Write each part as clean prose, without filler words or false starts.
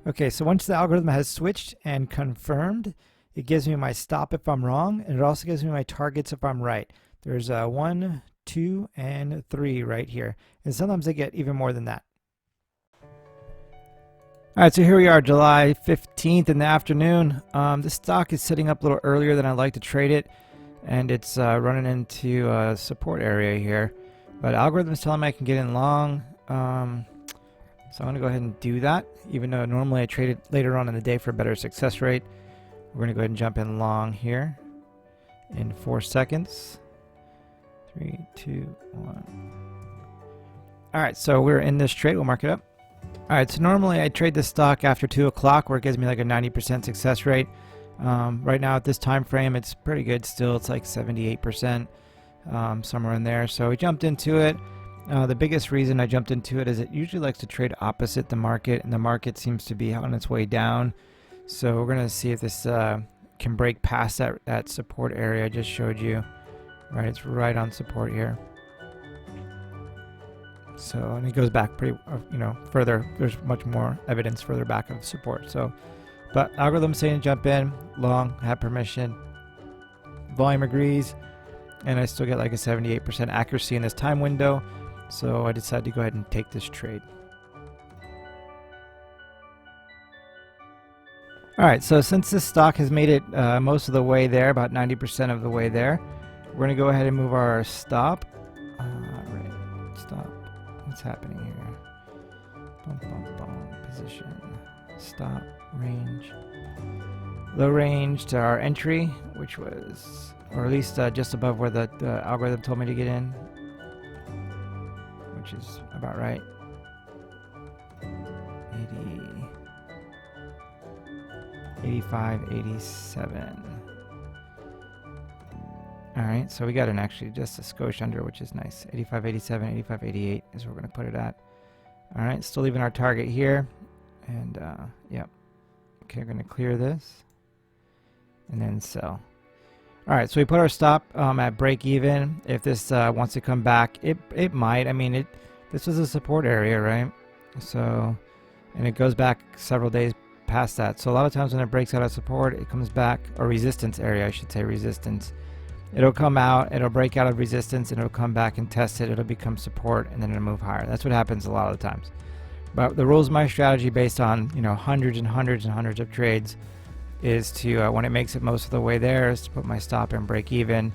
Okay, so once the algorithm has switched and confirmed, it gives me my stop if I'm wrong, and it also gives me my targets if I'm right. There's 1, 2, and 3 right here, and sometimes I get even more than that. All right, so here we are, July 15th in the afternoon. This stock is sitting up a little earlier than I'd like to trade it, and it's running into a support area here. But algorithm is telling me I can get in long, so I'm going to go ahead and do that, even though normally I trade it later on in the day for a better success rate. We're going to go ahead and jump in long here in 4 seconds. 3, 2, 1. All right, so we're in this trade. We'll mark it up. All right, so normally I trade this stock after 2 o'clock where it gives me like a 90% success rate. Right now at this time frame, it's pretty good still. It's like 78%, somewhere in there. So we jumped into it. The biggest reason I jumped into it is it usually likes to trade opposite the market, and the market seems to be on its way down. So we're going to see if this can break past that support area I just showed you. Right, it's right on support here. So, and it goes back pretty, further. There's much more evidence further back of support. So, but algorithm saying to jump in, long, have permission. Volume agrees, and I still get like a 78% accuracy in this time window. So I decided to go ahead and take this trade. All right, so since this stock has made it most of the way there, about 90% of the way there, we're going to go ahead and move our stop. Right, stop. What's happening here? Bum, bum, bum. Position. Stop. Range. Low range to our entry, which was, or at least just above where the algorithm told me to get in, which is about right. 80, 85, 87. All right, so we got an actually just a skosh under, which is nice. 85, 87, 85, 88 is where we're going to put it at. All right, still leaving our target here. And, yep. Okay, we're going to clear this. And then sell. All right, so we put our stop at break even. If this wants to come back, it might. I mean, this was a support area, right? So, and it goes back several days past that. So a lot of times when it breaks out of support, it comes back, or resistance area, I should say, resistance. It'll come out, it'll break out of resistance, and it'll come back and test it. It'll become support, and then it'll move higher. That's what happens a lot of the times. But the rules of my strategy, based on hundreds and hundreds and hundreds of trades, is to when it makes it most of the way there, is to put my stop and break even.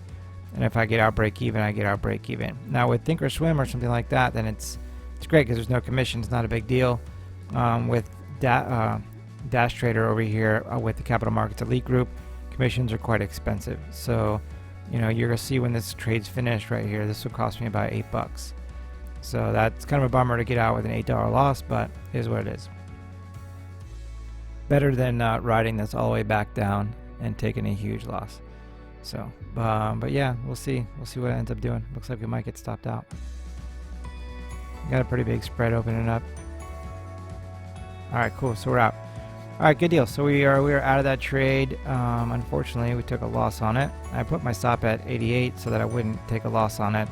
And if I get out break even, I get out break even. Now with Think or Swim or something like that, then it's great because there's no commission. It's not a big deal. With Dash Trader over here with the Capital Markets Elite Group, commissions are quite expensive. So you're gonna see when this trade's finished right here, this will cost me about $8. So that's kind of a bummer to get out with an $8 loss, but it is what it is. Better than riding this all the way back down and taking a huge loss. So, but yeah, we'll see. We'll see what it ends up doing. Looks like we might get stopped out. Got a pretty big spread opening up. All right, cool. So we're out. All right, good deal. So we are out of that trade. Unfortunately, we took a loss on it. I put my stop at 88 so that I wouldn't take a loss on it,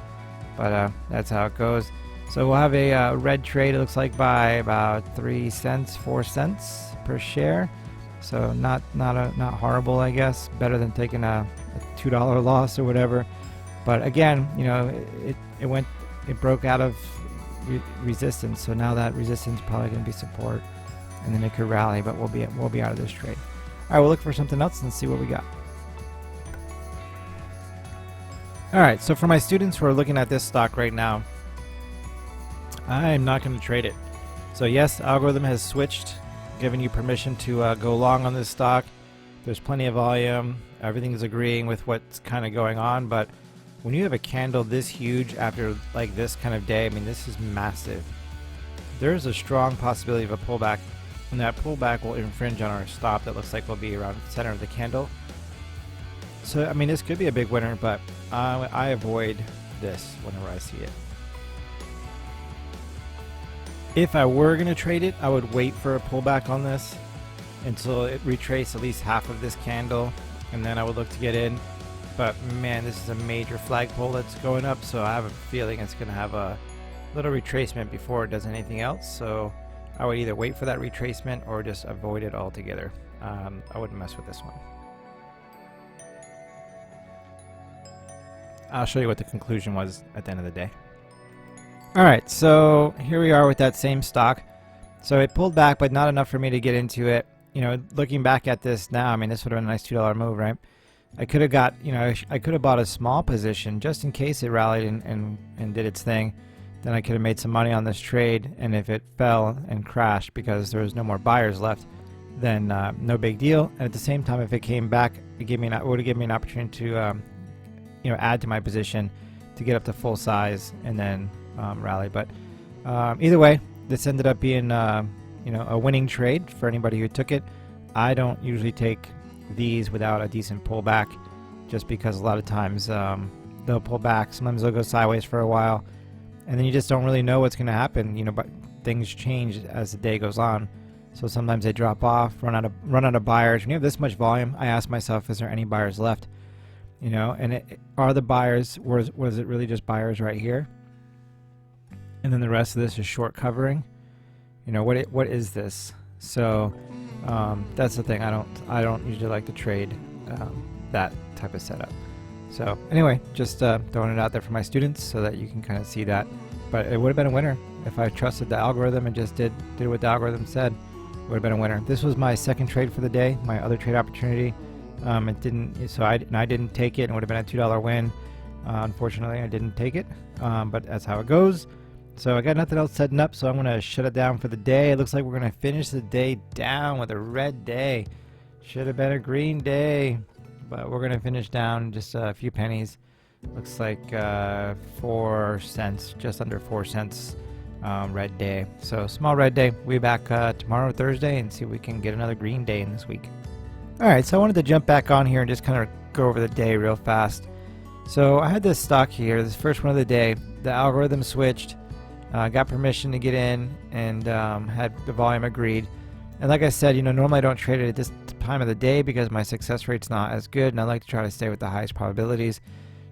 but that's how it goes. So we'll have a red trade. It looks like by about 3 cents, 4 cents per share. So not horrible, I guess. Better than taking a $2 loss or whatever. But again, it broke out of resistance. So now that resistance is probably going to be support. And then it could rally, but we'll be out of this trade. All right, we'll look for something else and see what we got. All right, so for my students who are looking at this stock right now, I'm not going to trade it. So yes, the algorithm has switched, giving you permission to go long on this stock. There's plenty of volume. Everything is agreeing with what's kind of going on, but when you have a candle this huge after like this kind of day, I mean, this is massive. There's a strong possibility of a pullback. And that pullback will infringe on our stop that looks like will be around the center of the candle. So, I mean, this could be a big winner, but I avoid this whenever I see it. If I were going to trade it, I would wait for a pullback on this until it retraced at least half of this candle, and then I would look to get in. But man, this is a major flagpole that's going up, so I have a feeling it's going to have a little retracement before it does anything else. So I would either wait for that retracement or just avoid it altogether. I wouldn't mess with this one. I'll show you what the conclusion was at the end of the day. Alright, so here we are with that same stock. So it pulled back, but not enough for me to get into it. You know, looking back at this now, I mean, this would have been a nice $2 move, right? I could have got, you know, I could have bought a small position just in case it rallied and did its thing. Then I could have made some money on this trade, and if it fell and crashed because there was no more buyers left, then no big deal. And at the same time, if it came back, it would have given me an opportunity to, you know, add to my position to get up to full size and then rally. But either way, this ended up being, you know, a winning trade for anybody who took it. I don't usually take these without a decent pullback, just because a lot of times they'll pull back. Sometimes they'll go sideways for a while, and then you just don't really know what's going to happen. You know, but things change as the day goes on. So sometimes they drop off, run out of buyers. When you have this much volume, I ask myself, is there any buyers left? You know, and are the buyers, was it really just buyers right here? And then the rest of this is short covering. You know, what is this? So that's the thing. I don't usually like to trade that type of setup. So anyway, just throwing it out there for my students so that you can kind of see that. But it would have been a winner if I trusted the algorithm and just did what the algorithm said. It would have been a winner. This was my second trade for the day, my other trade opportunity. It didn't, so I didn't take it, and it would have been a $2 win. Unfortunately, I didn't take it, but that's how it goes. So I got nothing else setting up, so I'm going to shut it down for the day. It looks like we're going to finish the day down with a red day. Should have been a green day, but we're going to finish down just a few pennies. Looks like 4 cents, just under 4 cents red day. So small red day. We'll be back tomorrow, Thursday, and see if we can get another green day in this week. Alright, so I wanted to jump back on here and just kind of go over the day real fast. So I had this stock here, this first one of the day. The algorithm switched, got permission to get in, and had the volume agreed. And like I said, you know, normally I don't trade it at this time of the day because my success rate's not as good, and I like to try to stay with the highest probabilities.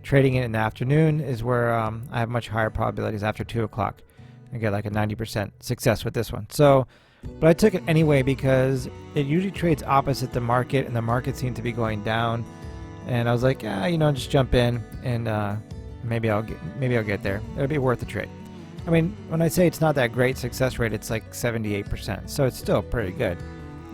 Trading it in the afternoon is where I have much higher probabilities after 2 o'clock. I get like a 90% success with this one. So, but I took it anyway because it usually trades opposite the market, and the market seemed to be going down. And I was like, yeah, you know, just jump in, and maybe I'll get there. It'll be worth the trade. I mean, when I say it's not that great success rate, it's like 78%. So it's still pretty good.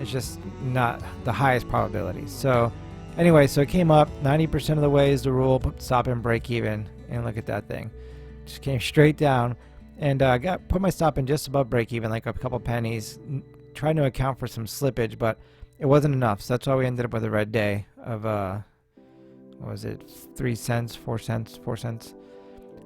It's just not the highest probability. So anyway, so it came up 90% of the way is the rule. Stop and break even, and look at that thing. Just came straight down. And put my stop in just above break even, like a couple pennies, trying to account for some slippage, but it wasn't enough. So that's why we ended up with a red day of what was it, 3 cents, 4 cents, 4 cents.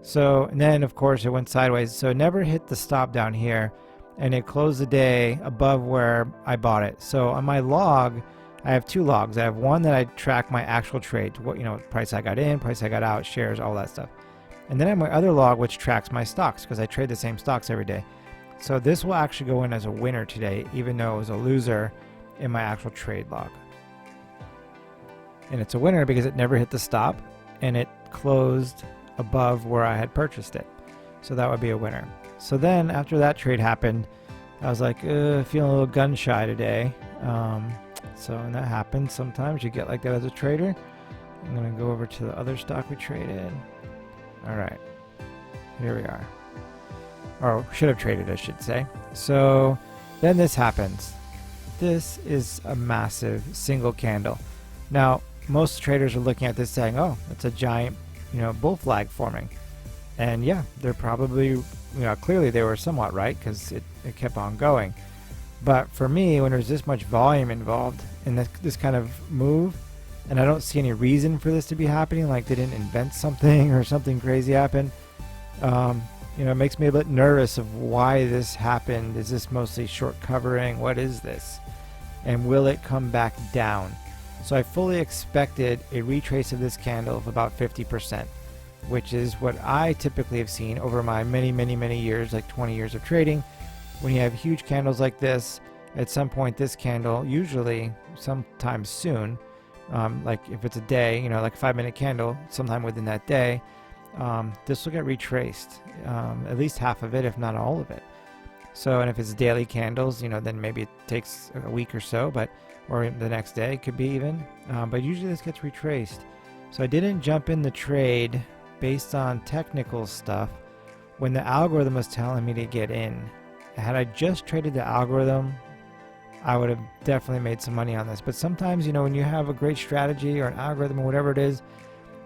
So, and then of course it went sideways. So it never hit the stop down here, and it closed the day above where I bought it. So on my log, I have 2 logs. I have one that I track my actual trade, what, you know, price I got in, price I got out, shares, all that stuff. And then I have my other log, which tracks my stocks, because I trade the same stocks every day. So this will actually go in as a winner today, even though it was a loser in my actual trade log. And it's a winner because it never hit the stop, and it closed above where I had purchased it. So that would be a winner. So then after that trade happened, I was like, feeling a little gun shy today. And that happens sometimes. You get like that as a trader. I'm going to go over to the other stock we traded. All right, here we are. Or should have traded, I should say. So then this happens. This is a massive single candle. Now, most traders are looking at this saying, oh, it's a giant, you know, bull flag forming. And yeah, they're probably, you know, clearly they were somewhat right because it kept on going. But for me, when there's this much volume involved in this kind of move, and I don't see any reason for this to be happening, like they didn't invent something or something crazy happened, you know, it makes me a bit nervous of why this happened. Is this mostly short covering? What is this? And will it come back down? So I fully expected a retrace of this candle of about 50%, which is what I typically have seen over my many years, like 20 years of trading. When you have huge candles like this, at some point this candle, usually sometime soon, like if it's a day, you know, like a 5-minute candle, sometime within that day, this will get retraced, at least half of it, if not all of it. So, and if it's daily candles, then maybe it takes a week or so, or the next day, it could be even. But usually this gets retraced. So I didn't jump in the trade based on technical stuff when the algorithm was telling me to get in. Had I just traded the algorithm, I would have definitely made some money on this. But sometimes, when you have a great strategy or an algorithm or whatever it is,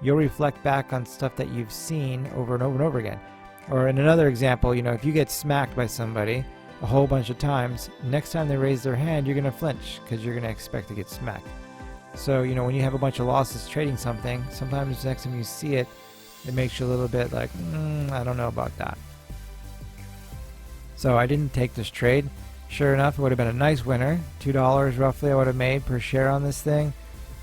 you'll reflect back on stuff that you've seen over and over and over again. Or in another example, if you get smacked by somebody a whole bunch of times, next time they raise their hand, you're going to flinch because you're going to expect to get smacked. So, when you have a bunch of losses trading something, sometimes next time you see it, it makes you a little bit like, I don't know about that. So I didn't take this trade. Sure enough, it would have been a nice winner. $2 roughly I would have made per share on this thing.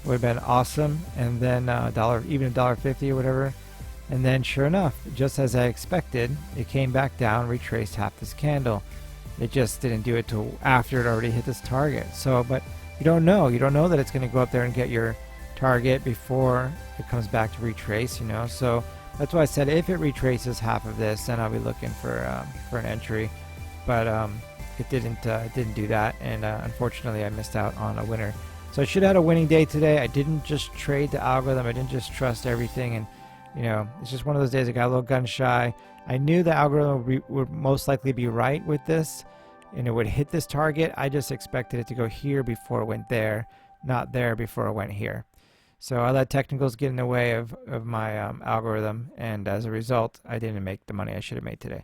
Would have been awesome. And then even $1.50 or whatever. And then sure enough, just as I expected, it came back down, retraced half this candle. It just didn't do it till after it already hit this target. So, but you don't know. You don't know that it's going to go up there and get your target before it comes back to retrace, So that's why I said if it retraces half of this, then I'll be looking for an entry. But it didn't do that, and unfortunately I missed out on a winner. So I should have had a winning day today. I didn't just trade the algorithm. I didn't just trust everything, and it's just one of those days I got a little gun shy. I knew the algorithm would most likely be right with this, and it would hit this target. I just expected it to go here before it went there, not there before it went here. So I let technicals get in the way of my algorithm, and as a result, I didn't make the money I should have made today.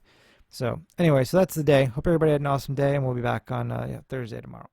So anyway, so that's the day. Hope everybody had an awesome day, and we'll be back on Thursday tomorrow.